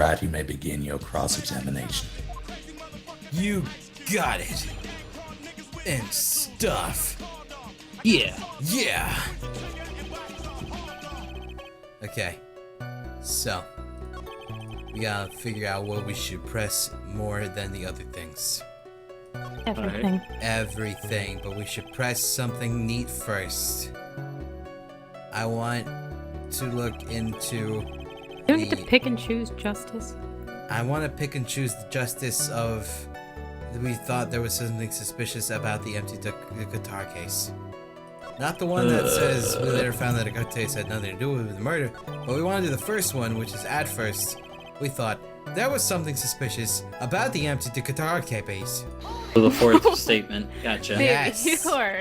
Right, you may begin your cross-examination. You got it. And stuff. Yeah. Yeah. Okay. So, we gotta figure out what we should press more than the other things. Everything. Everything, but we should press something neat first. I want to look into. Do we need to pick and choose justice? I want to pick and choose the justice of. We thought there was something suspicious about the empty guitar case. Not the one that says we later found that the guitar case had nothing to do with the murder, but we want to do the first one, which is at first we thought there was something suspicious about the empty guitar case. So the fourth statement. Gotcha. Dude, Yes. you are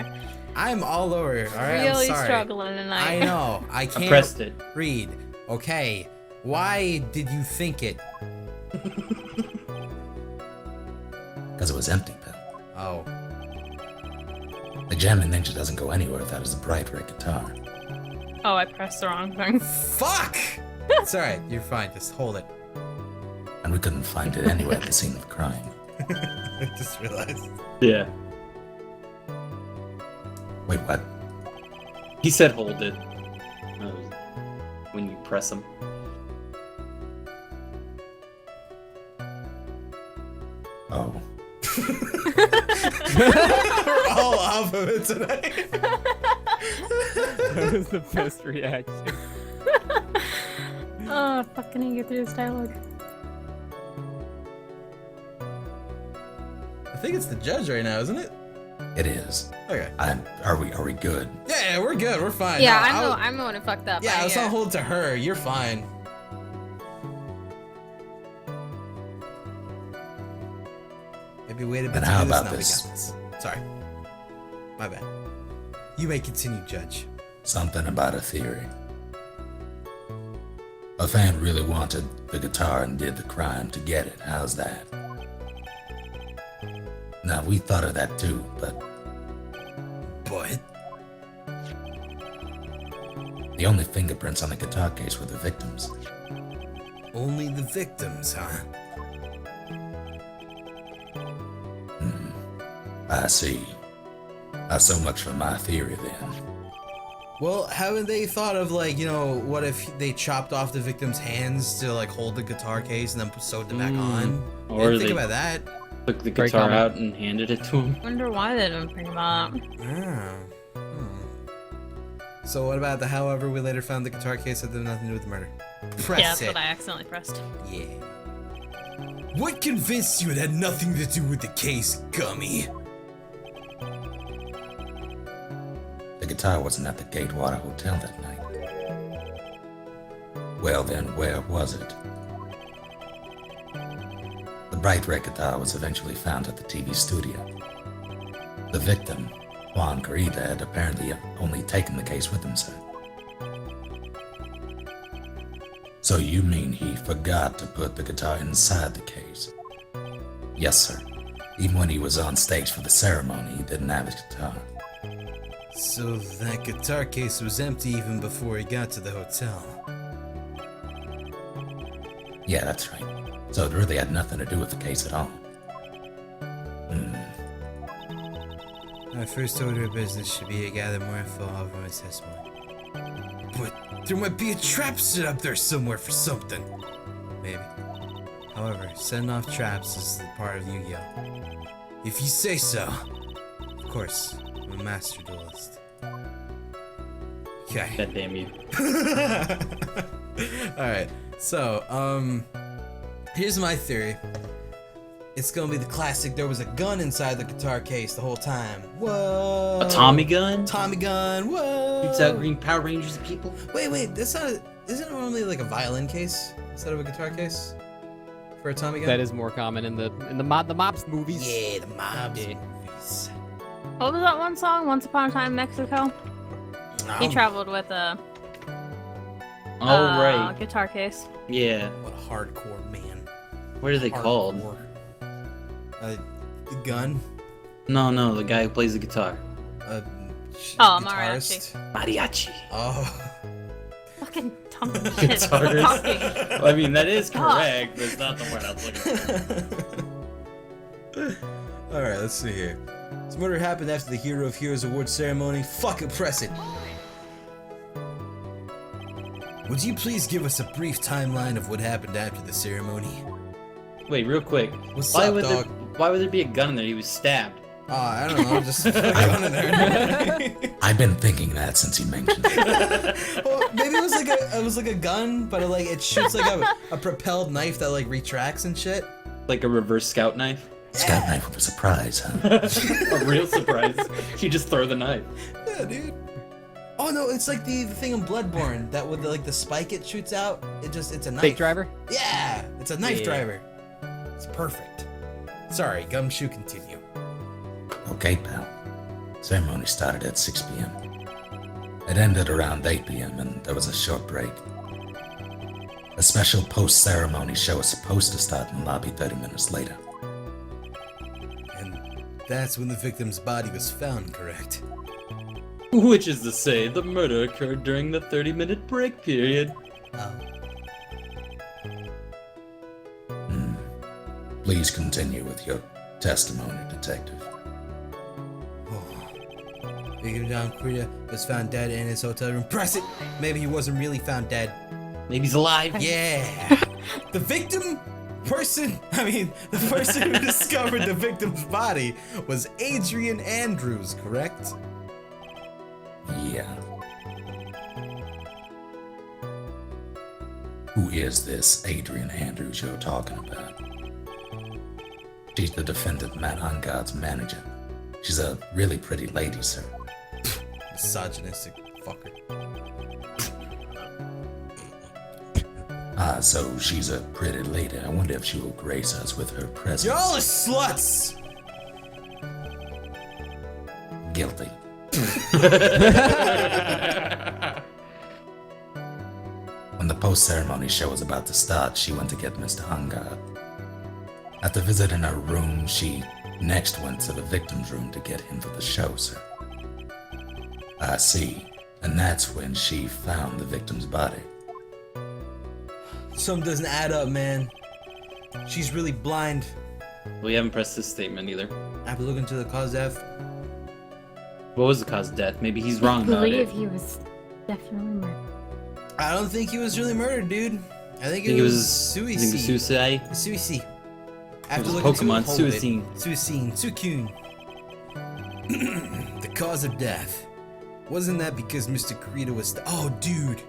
I'm all over. All right, really I'm sorry. struggling tonight. I know. I I can't pressed it. read. Okay. Why did you think it? Because it was empty, pal. Oh. The jamming ninja doesn't go anywhere without his bright red guitar. Oh, I pressed the wrong thing. Fuck! It's alright. You're fine. Just hold it. And we couldn't find it anywhere at the scene of the crime. I just realized. Yeah. Wait, what? He said hold it. When you press him. Oh. We're all off of it tonight. That was the best reaction. Oh, fucking I get through this dialogue. I think it's the judge right now, isn't it? It is. Okay. Are we good? Yeah, we're good. We're fine. Yeah, No, I'm the one who fucked up. Yeah, I was on hold to her. You're fine. Maybe wait a bit And to how do this. about Now we this? got this. Sorry. My bad. You may continue, Judge. Something about a theory. A fan really wanted the guitar and did the crime to get it. How's that? Now, we thought of that too, but But the only fingerprints on the guitar case were the victims. only the victims, huh? I see. So much for my theory then. Well, haven't they thought of, like, you know, what if they chopped off the victim's hands to, like, hold the guitar case and then sewed them back on? Or Think they about that. took the Great guitar comment. out and handed it to him. Wonder why they didn't bring him up. So what about the however we later found the guitar case had nothing to do with the murder? Press Yeah, that's it. what I accidentally pressed. Yeah. What convinced you it had nothing to do with the case, Gummy? The guitar wasn't at the Gatewater Hotel that night. Well then, where was it? The bright red guitar was eventually found at the TV studio. The victim, Juan Carita, had apparently only taken the case with himself. So you mean he forgot to put the guitar inside the case? Yes, sir. Even when he was on stage for the ceremony, he didn't have his guitar. So that guitar case was empty even before he got to the hotel. Yeah, that's right. So it really had nothing to do with the case at all. My first order of business should be to gather more info off of his testimony. But there might be a trap set up there somewhere for something. Maybe. However, setting off traps is the part of Yu-Gi-Oh! If you say so. Of course, I'm a master duelist. Okay. God damn you. Alright, so, here's my theory. It's gonna be the classic, there was a gun inside the guitar case the whole time. Whoa! A Tommy gun? Tommy gun, whoa! Shoots out Green Power Rangers at people? Wait, that's not, isn't it normally like a violin case instead of a guitar case? For a Tommy gun? That is more common in the mobs movies. Yeah, the mobs Yeah. movies. What was that one song? Once Upon a Time in Mexico? He traveled with a Oh, right. guitar case. Yeah. What a hardcore man. What are they called? Hardcore. The gun? No, the guy who plays the guitar. A Oh, guitarist? Mariachi. Oh. The fucking dumb shit. Guitarist. Talking. Well, I mean, that is correct, but it's not the word I was looking for. Alright, let's see here. This murder happened after the Hero of Heroes Award ceremony. Fuck it, press it. Would you please give us a brief timeline of what happened after the ceremony? Wait, real quick. What's Why up, would dog? Why would there be a gun in there? He was stabbed. I don't know, just put a gun in there. I've been thinking that since you mentioned it. Well, maybe it was like a gun, but it shoots like a propelled knife that like retracts and shit. Like a reverse scout knife. Scout knife with a surprise, huh? A real surprise. You just throw the knife. Yeah, dude. Oh no, it's like the thing in Bloodborne that with the spike it shoots out. It's a knife. Fake driver? Yeah, it's a knife Yeah. driver. It's perfect. Sorry, Gumshoe, continue. Okay, pal. Ceremony started at 6 p.m. It ended around 8 p.m. and there was a short break. A special post-ceremony show was supposed to start in the lobby 30 minutes later. And that's when the victim's body was found, correct? Which is to say, the murder occurred during the 30-minute break period. Please continue with your testimony, detective. Victim John Krita was found dead in his hotel room. Press it! Maybe he wasn't really found dead. Maybe he's alive. Yeah! The person who discovered the victim's body was Adrian Andrews, correct? Yeah. Who is this Adrian Andrews you're talking about? She's the defendant Matt Ungod's manager. She's a really pretty lady, sir. Misogynistic fucker. So she's a pretty lady. I wonder if she will grace us with her presence. Y'all are sluts! Guilty. When the post-ceremony show was about to start, she went to get Mr. Ungod. After visiting her room, she next went to the victim's room to get him for the show, sir. I see. And that's when she found the victim's body. Something doesn't add up, man. She's really blind. We haven't pressed this statement either. After looking to the cause of death, What was the cause of death? Maybe he's wrong I about believe it. he was definitely murdered. I don't think he was really murdered, dude. I think I think it it was was suicide. suicide. Suicide. It was looking Pokemon to hold it. Suicide. Suicide. The cause of death. Wasn't that because Mr. Kirito was oh dude,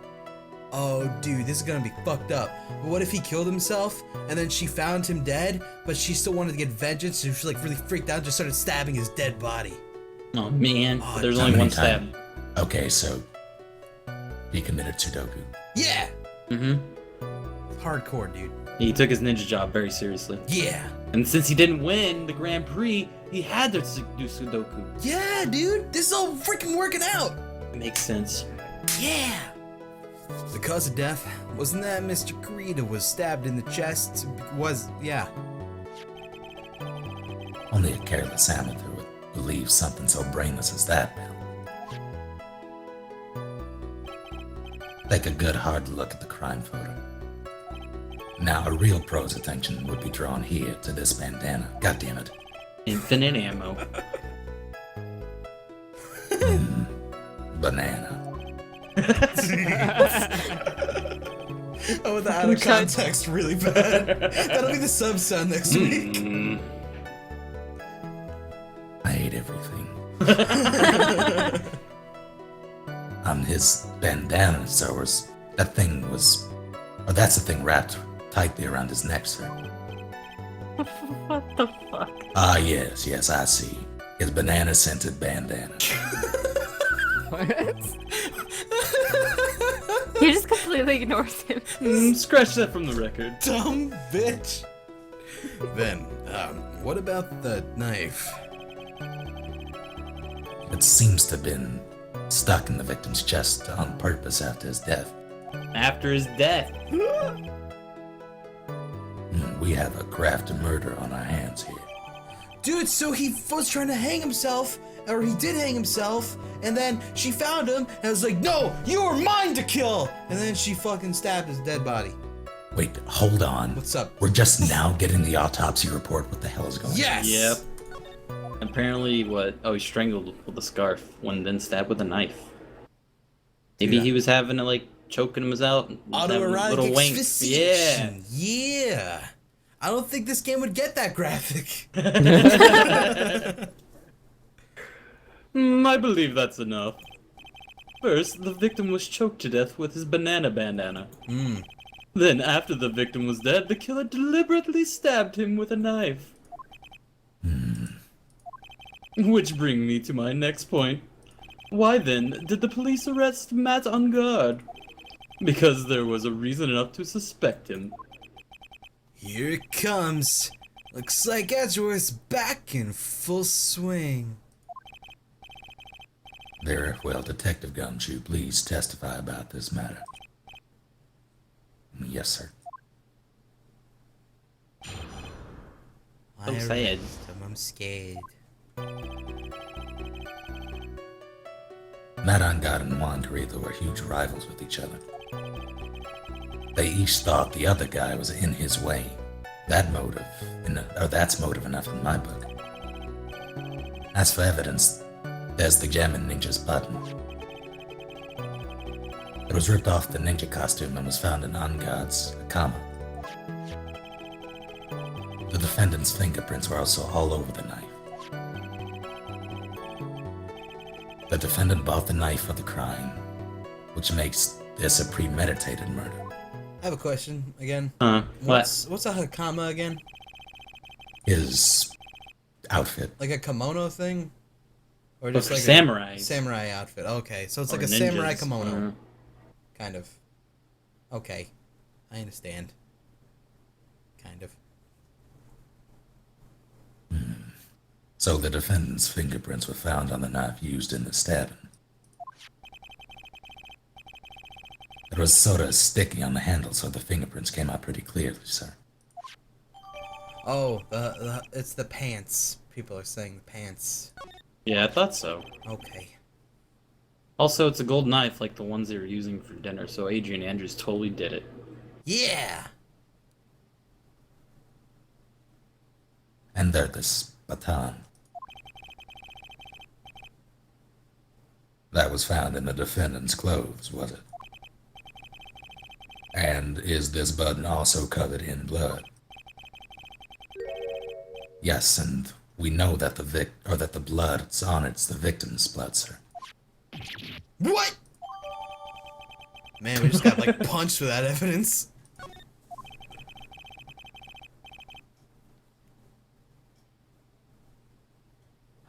this is gonna be fucked up. But what if he killed himself and then she found him dead, but she still wanted to get vengeance, so she like really freaked out and just started stabbing his dead body. Oh man, Oh, but there's How only many one stab. Okay, so he committed Sudoku. Yeah! Mm-hmm. Hardcore, dude. He took his ninja job very seriously. Yeah. And since he didn't win the Grand Prix, he had to do Sudoku. Yeah, dude. This is all freaking working out. Makes sense. Yeah. The cause of death, wasn't that Mr. Kirito was stabbed in the chest? Yeah. Only a careless amateur would believe something so brainless as that, Bill. Take a good hard look at the crime photo. Now, a real pro's attention would be drawn here to this bandana. God damn it. Infinite ammo. Banana. Oh, with the out of context really bad. That'll be the sub sound next week. Mm. I hate everything. His bandana, so was that thing was, or that's the thing wrapped tightly around his neck, sir. What the fuck? Ah, yes, I see. His banana-scented bandana. What? He just completely ignores him. Scratch that from the record. Dumb bitch. Then, what about the knife? It seems to have been stuck in the victim's chest on purpose after his death. After his death. We have a crafty murder on our hands here. Dude, so he was trying to hang himself, or he did hang himself, and then she found him and was like, no, you were mine to kill, and then she fucking stabbed his dead body. Wait, hold on. What's up? We're just now getting the autopsy report. What the hell is going on? Yes! Yep. Apparently, what? Oh, he strangled with a scarf, when then stabbed with a knife. Maybe Yeah. he was having to, like, choking him out. Autoerotic wank. asphyxiation. Yeah. I don't think this game would get that graphic. I believe that's enough. First, the victim was choked to death with his banana bandana. Then, after the victim was dead, the killer deliberately stabbed him with a knife. Which brings me to my next point. Why then did the police arrest Matt on guard? Because there was a reason enough to suspect him. Here it comes. Looks like Edgeworth's back in full swing. Very well, Detective Gumshoe, please testify about this matter. Yes, sir. So sad. I'm scared. Matt Angad and Juan Carrizo were huge rivals with each other. They each thought the other guy was in his way. That's motive enough in my book. As for evidence, there's the gem in Ninja's button. It was ripped off the ninja costume and was found in Angad's Akama. The defendant's fingerprints were also all over the knife. The defendant bought the knife for the crime, which makes this a premeditated murder. I have a question again. What? What's a hakama again? His outfit. Like a kimono thing? Or Oh, just for like samurais. a samurai outfit. Okay, so it's Or like a samurai ninjas. kimono. Kind of. Okay. I understand. Kind of. So the defendant's fingerprints were found on the knife used in the stabbing. It was sort of sticky on the handle, so the fingerprints came out pretty clearly, sir. Oh, it's the pants. People are saying the pants. Yeah, I thought so. Okay. Also, it's a gold knife like the ones they were using for dinner, so Adrian Andrews totally did it. Yeah! And there's this baton. That was found in the defendant's clothes, was it? And is this button also covered in blood? Yes, and we know that the blood it's on it's the victim's blood, sir. What? Man, we just got like punched for that evidence.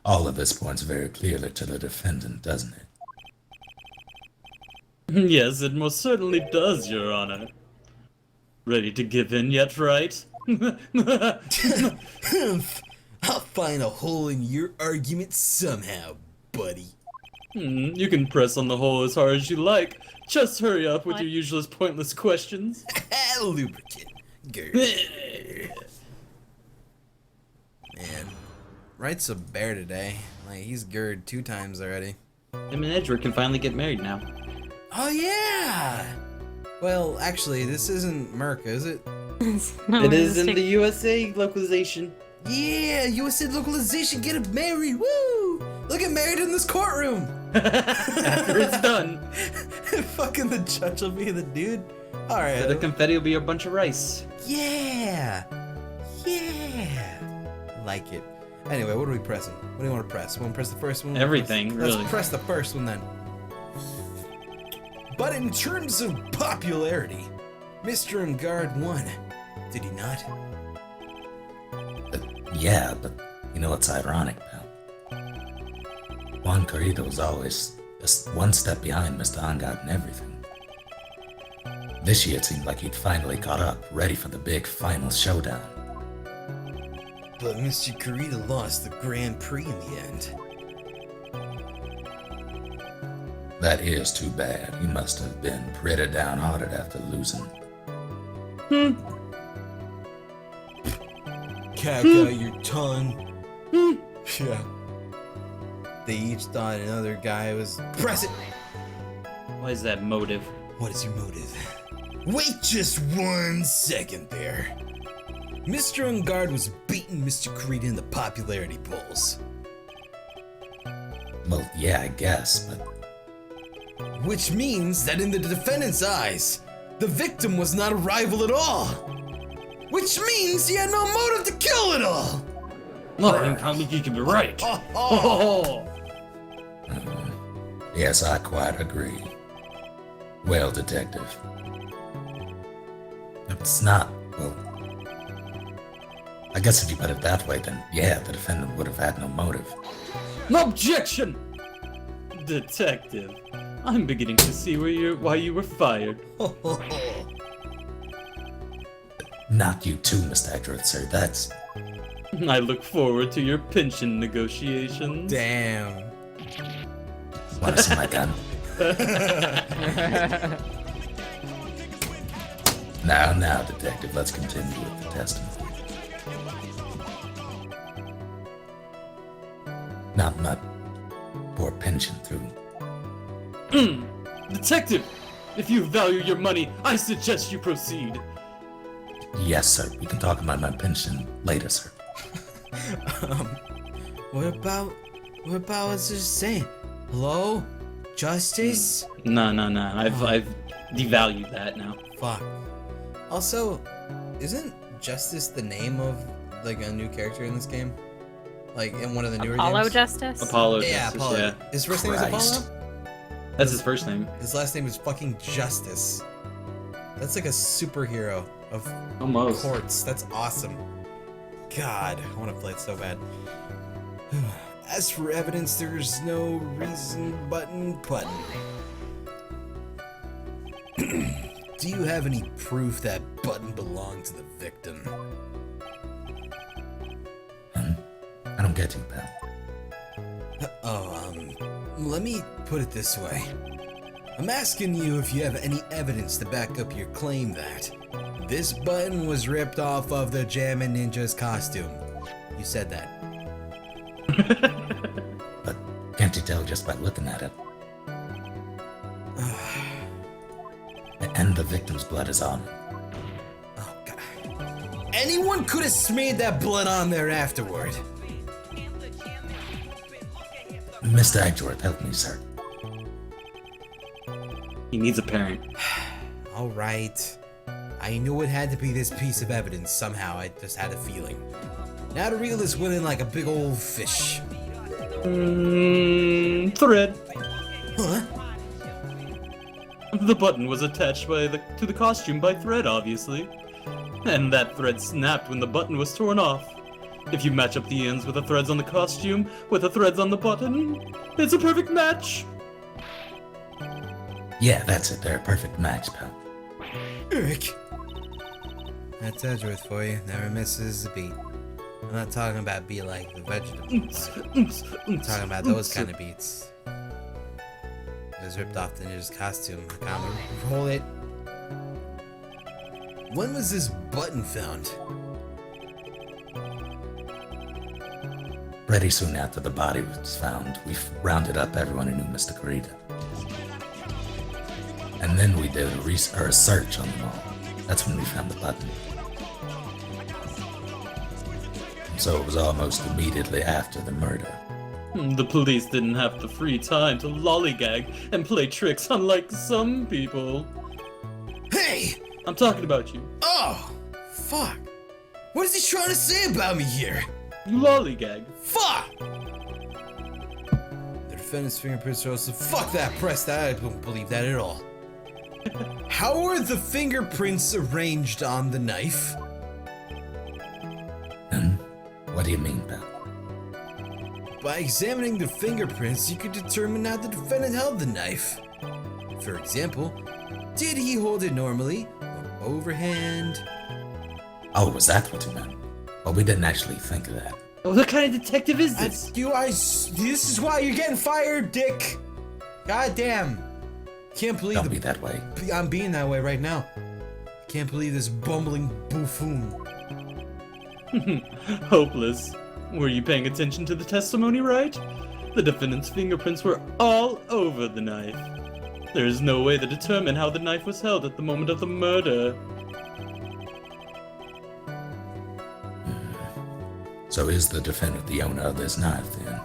All of this points very clearly to the defendant, doesn't it? Yes, it most certainly does, Your Honor. Ready to give in yet, Wright? I'll find a hole in your argument somehow, buddy. You can press on the hole as hard as you like. Just hurry up with What? your usual pointless questions. Lubricant. Girl. Man. Wright's a bear today. Like, he's GERD 2 times already. Him and Edgeworth can finally get married now. Oh, yeah! Well, actually, this isn't Merca, is it? No, It it's is in just- the USA localization. Yeah, USA localization, get him married, woo! They'll get married in this courtroom! After it's done, Fucking the judge will be the dude. Alright. the confetti will be a bunch of rice. Yeah! Yeah! Like it. Anyway, what are we pressing? What do you want to press? Want to press the first one? Everything, Let's really. press the first one then. But in terms of popularity, Mr. Engard won. Did he not? Yeah, but you know what's ironic, pal? Juan Carrido was always just one step behind Mr. Angad in everything. This year it seemed like he'd finally caught up, ready for the big final showdown. But Mr. Carrido lost the Grand Prix in the end. That is too bad. He must have been pretty downhearted after losing. Cack out your tongue. Yeah. They each thought another guy was present. Why is that motive? What is your motive? Wait just 1 second there. Mr. Ungard was beating Mr. Creed in the popularity polls. Well, yeah, I guess, but Which means that in the defendant's eyes, the victim was not a rival at all. Which means he had no motive to kill at all. Well, then Kamiki can be right. Oh. yes, I quite agree. Well, detective. It's not, well, I guess if you put it that way, then yeah, the defendant would have had no motive. Objection! Detective, I'm beginning to see why you were fired. Not you too, Mr. Edgeworth, sir. That's... I look forward to your pension negotiations. Damn. Want to see my gun? Now, detective, let's continue with the testimony. Not my poor pension through. Detective, if you value your money, I suggest you proceed. Yes, sir. We can talk about my pension later, sir. What about what's just saying? Hello? Justice? No. I've devalued that now. Fuck. Also, isn't Justice the name of like a new character in this game? Like in one of the newer Apollo games? Justice? Apollo Yeah, Justice, Apollo. yeah. His first name is Christ. Apollo? That's his first name. His last name is fucking Justice. That's like a superhero of Almost. courts. That's awesome. God, I want to play it so bad. As for evidence, there's no reason button. Do you have any proof that button belonged to the victim? I don't get you, pal. Let me put it this way. I'm asking you if you have any evidence to back up your claim that this button was ripped off of the Jammin' Ninja's costume. You said that. But can't you tell just by looking at it? And the victim's blood is on it. Oh, God. Anyone could have smeared that blood on there afterward. Mr. Edgeworth, help me, sir. He needs a parent. All right. I knew it had to be this piece of evidence somehow. I just had a feeling. Now to reel this one in like a big old fish. Thread. Huh? The button was attached to the costume by thread, obviously. And that thread snapped when the button was torn off. If you match up the ends with the threads on the costume with the threads on the button, it's a perfect match. Yeah, that's it. They're a perfect match, pal. Eric. That's Edgeworth for you. Never misses a beat. I'm not talking about beat like the vegetables. I'm talking about those kind of beats. It was ripped off the ninja's costume. I can't roll it. When was this button found? Pretty soon after the body was found, we rounded up everyone who knew Mr. Creed. And then we did a search on them all. That's when we found the button. So it was almost immediately after the murder. The police didn't have the free time to lollygag and play tricks unlike some people. Hey! I'm talking about you. Oh! Fuck! What is he trying to say about me here? You lollygag. Fuck! The defendant's fingerprints are also. Fuck that press that. I don't believe that at all. How are the fingerprints arranged on the knife? What do you mean, pal? By examining the fingerprints, you could determine how the defendant held the knife. For example, did he hold it normally, or overhand? Oh, was that what you meant? Well, we didn't actually think of that. What kind of detective is this? This is why you're getting fired, Dick. God damn. Can't believe Don't be that way. I'm being that way right now. Can't believe this bumbling buffoon. Hopeless. Were you paying attention to the testimony, right? The defendant's fingerprints were all over the knife. There is no way to determine how the knife was held at the moment of the murder. So is the defendant the owner of this knife, then?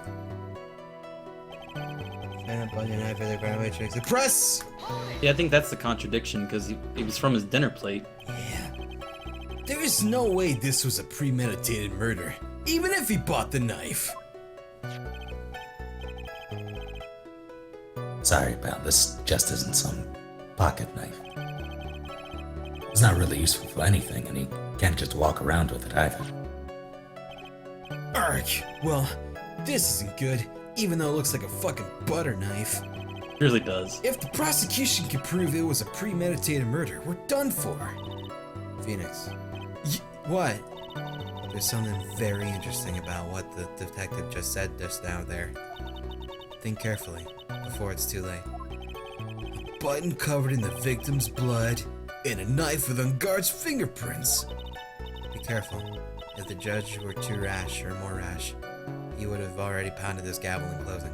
Stand up on your knife at the ground matrix. The press! Yeah, I think that's the contradiction, because it was from his dinner plate. Yeah. There is no way this was a premeditated murder, even if he bought the knife. Sorry, pal, this just isn't some pocket knife. It's not really useful for anything, and he can't just walk around with it either. Ark. Well, this isn't good, even though it looks like a fucking butter knife. It really does. If the prosecution can prove it was a premeditated murder, we're done for. Phoenix. What? There's something very interesting about what the detective just said just now there. Think carefully, before it's too late. A button covered in the victim's blood, and a knife with unguard's fingerprints. Be careful. If the judge were too rash or more rash, he would have already pounded this gavel in closing.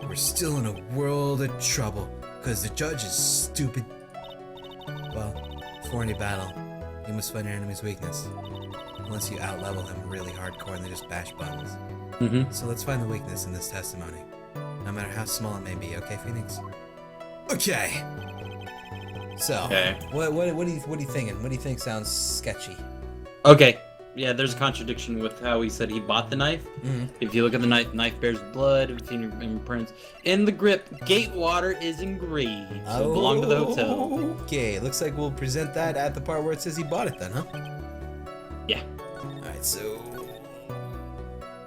We're still in a world of trouble, because the judge is stupid. Well, before any battle, you must find your enemy's weakness. Unless you outlevel him really hardcore and they just bash buttons. Mm-hmm. So let's find the weakness in this testimony. No matter how small it may be, okay, Phoenix? Okay! So, Okay. what are you thinking? What do you think sounds sketchy? Okay. Yeah, there's a contradiction with how he said he bought the knife. Mhm. If you look at the knife bears blood, fingerprints. In the grip, Gatewater is engraved. So it belonged to the hotel. Okay, looks like we'll present that at the part where it says he bought it then, huh? Yeah. Alright, so...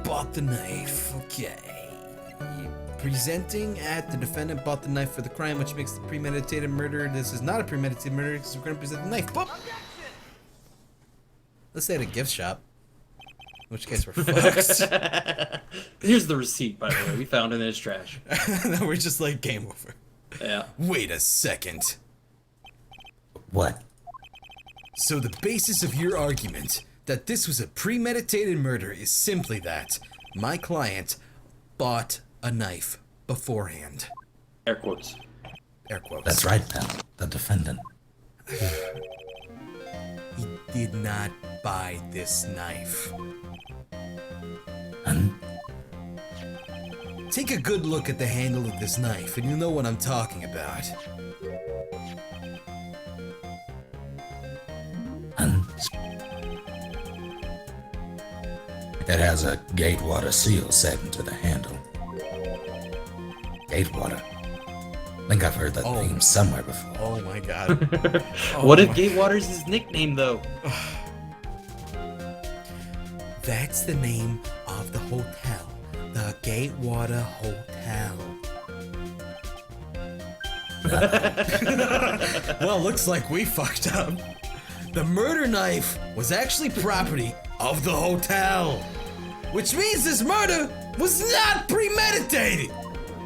Bought the knife, okay. Presenting at the defendant bought the knife for the crime, which makes the premeditated murder. This is not a premeditated murder because we're going to present the knife. But let's say at a gift shop. In which case we're fucked. Here's the receipt, by the way. We found it in his trash. Then we're just like, game over. Yeah. Wait a second. What? So the basis of your argument that this was a premeditated murder is simply that my client bought a knife beforehand. Air quotes. Air quotes. That's right, pal. The defendant. He did not buy this knife. And Take a good look at the handle of this knife and you'll know what I'm talking about. it has a Gatewater seal set into the handle. Gatewater. I think I've heard that theme somewhere before. Oh my god. What if Gatewater's his nickname, though? That's the name of the hotel. The Gatewater Hotel. Well, looks like we fucked up. The murder knife was actually property of the hotel. Which means this murder was not premeditated.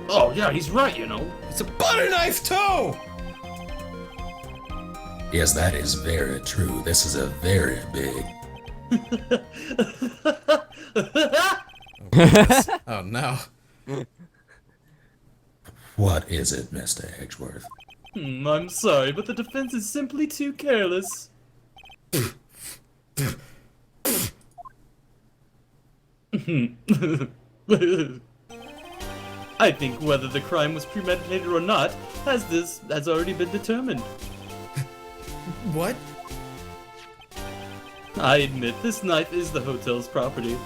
Oh, yeah, he's right, you know. It's a butter knife too. Yes, that is very true. This is a very big... Oh no. What is it, Mr. Edgeworth? I'm sorry, but the defense is simply too careless. I think whether the crime was premeditated or not has already been determined. What? I admit this knife is the hotel's property.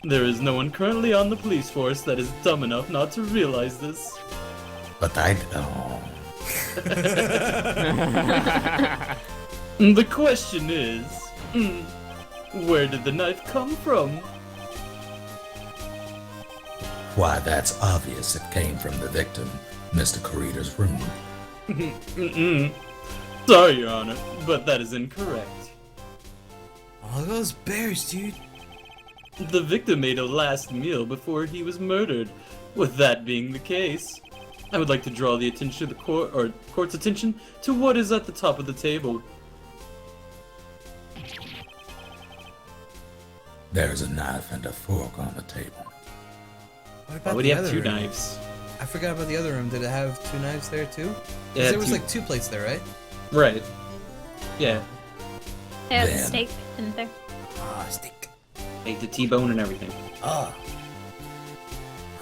There is no one currently on the police force that is dumb enough not to realize this. But I... Oh. The question is, where did the knife come from? Why, that's obvious. It came from the victim, Mr. Corrida's room. Sorry, Your Honor, but that is incorrect. All those bears, dude. The victim ate a last meal before he was murdered. With that being the case, I would like to draw the attention of the court's attention to what is at the top of the table. There's a knife and a fork on the table. What about Why would the he have other 2 room? knives? I forgot about the other room. Did it have 2 knives there too? 'Cause Yeah, there was 2. like 2 plates there, right? Right. Yeah. They had Then- steak, didn't they? Ah, steak. Ate the T-bone and everything. Ah.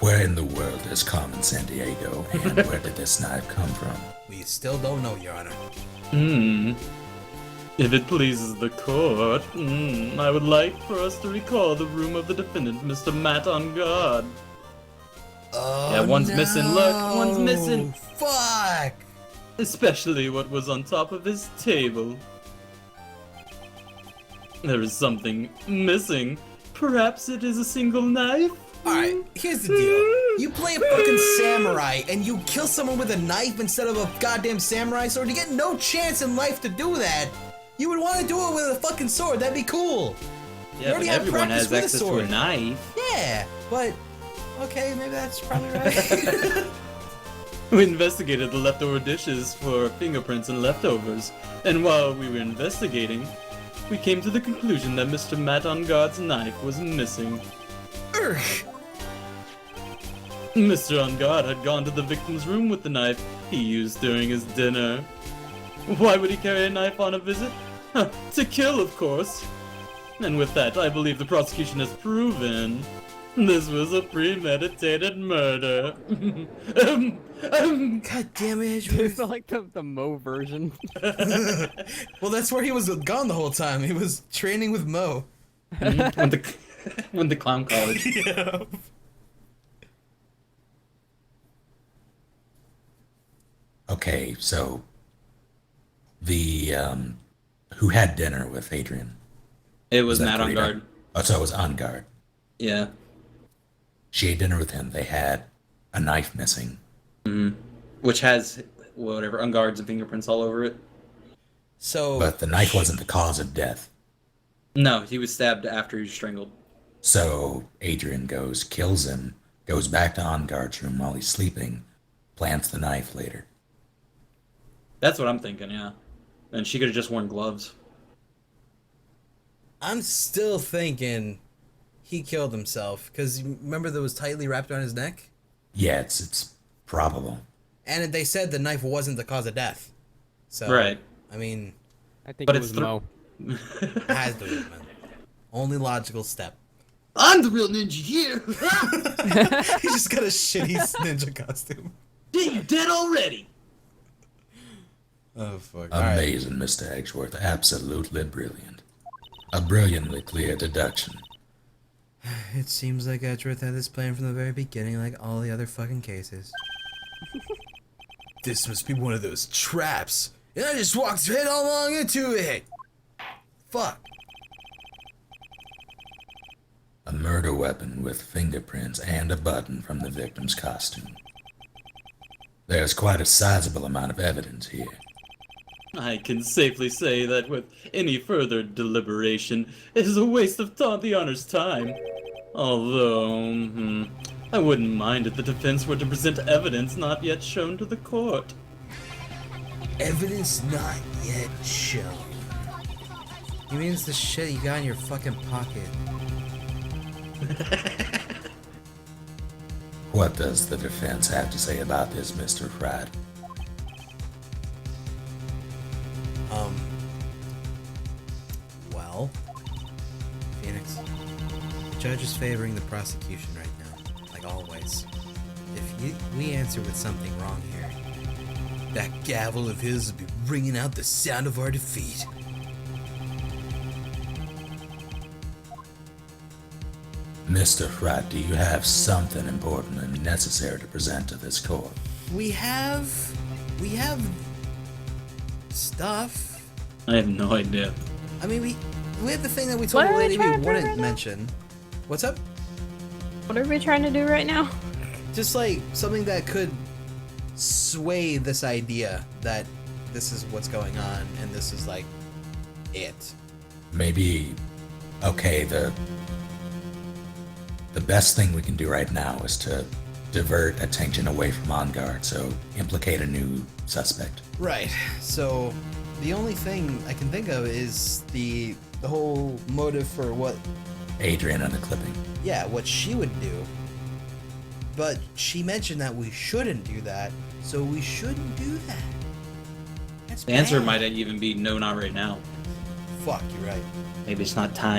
Where in the world is Carmen San Diego, and where did this knife come from? We still don't know, Your Honor. If it pleases the court, I would like for us to recall the room of the defendant, Mr. Matt on guard. Oh, Yeah, one's missing. Look, one's missing. Fuck! Especially what was on top of his table. There is something missing. Perhaps it is a single knife? Alright, here's the deal. You play a fucking samurai and you kill someone with a knife instead of a goddamn samurai sword. You get no chance in life to do that. You would want to do it with a fucking sword. That'd be cool. Yeah, but already have everyone practice has with a access to a sword. knife. Yeah, but okay, maybe that's probably right. We investigated the leftover dishes for fingerprints and leftovers, and while we were investigating, we came to the conclusion that Mr. Matt on Guard's knife was missing. Urgh. Mr. On Guard had gone to the victim's room with the knife he used during his dinner. Why would he carry a knife on a visit? To kill, of course. And with that, I believe the prosecution has proven this was a premeditated murder. God damn it, Is Edgeworth. that like the Mo version? Well, that's where he was gone the whole time. He was training with Mo. When the clown college. Yeah. Okay, so the who had dinner with Adrian? It was that Matt on Karina? Guard. Oh, so it was on guard. Yeah. She ate dinner with him. They had a knife missing. Which has whatever, on guards and fingerprints all over it. So, But the knife wasn't the cause of death. No, he was stabbed after he was strangled. So Adrian goes, kills him, goes back to on guard's room while he's sleeping, plants the knife later. That's what I'm thinking, yeah. And she could have just worn gloves. I'm still thinking he killed himself because remember there was tightly wrapped around his neck, Yeah, it's probable. and they said the knife wasn't the cause of death. So, Right. I mean, I think But it it's was Mo. it has to be, man. Only logical step. I'm the real ninja here! He just got a shitty ninja costume. Damn, you're dead already! Oh fuck! All right. Amazing, Mr. Edgeworth. Absolutely brilliant. A brilliantly clear deduction. It seems like Edgeworth had this plan from the very beginning, like all the other fucking cases. This must be one of those traps, and I just walked head along into it. Fuck. A murder weapon with fingerprints and a button from the victim's costume. There's quite a sizable amount of evidence here. I can safely say that with any further deliberation, it is a waste of the honor's time. Although, I wouldn't mind if the defense were to present evidence not yet shown to the court. Evidence not yet shown. He means the shit you got in your fucking pocket. What does the defense have to say about this, Mr. Wright? Well, Phoenix, the judge is favoring the prosecution right now, like always. If we answer with something wrong here, that gavel of his will be ringing out the sound of our defeat. Mr. Wright, do you have something important and necessary to present to this court? We have stuff. I have no idea. I mean, we have the thing that we told What the are we lady we trying to do wouldn't right now? mention. What's up? What are we trying to do right now? Just like something that could sway this idea that this is what's going on and this is like it. Maybe, okay, the best thing we can do right now is to divert attention away from On Guard, so implicate a new suspect. Right. So the only thing I can think of is the whole motive for what Adrian and the clipping. what she would do. But she mentioned that we shouldn't do that, so we shouldn't do that. That's The answer bad. might even be no, not right now. Fuck, you're right. Maybe it's not time.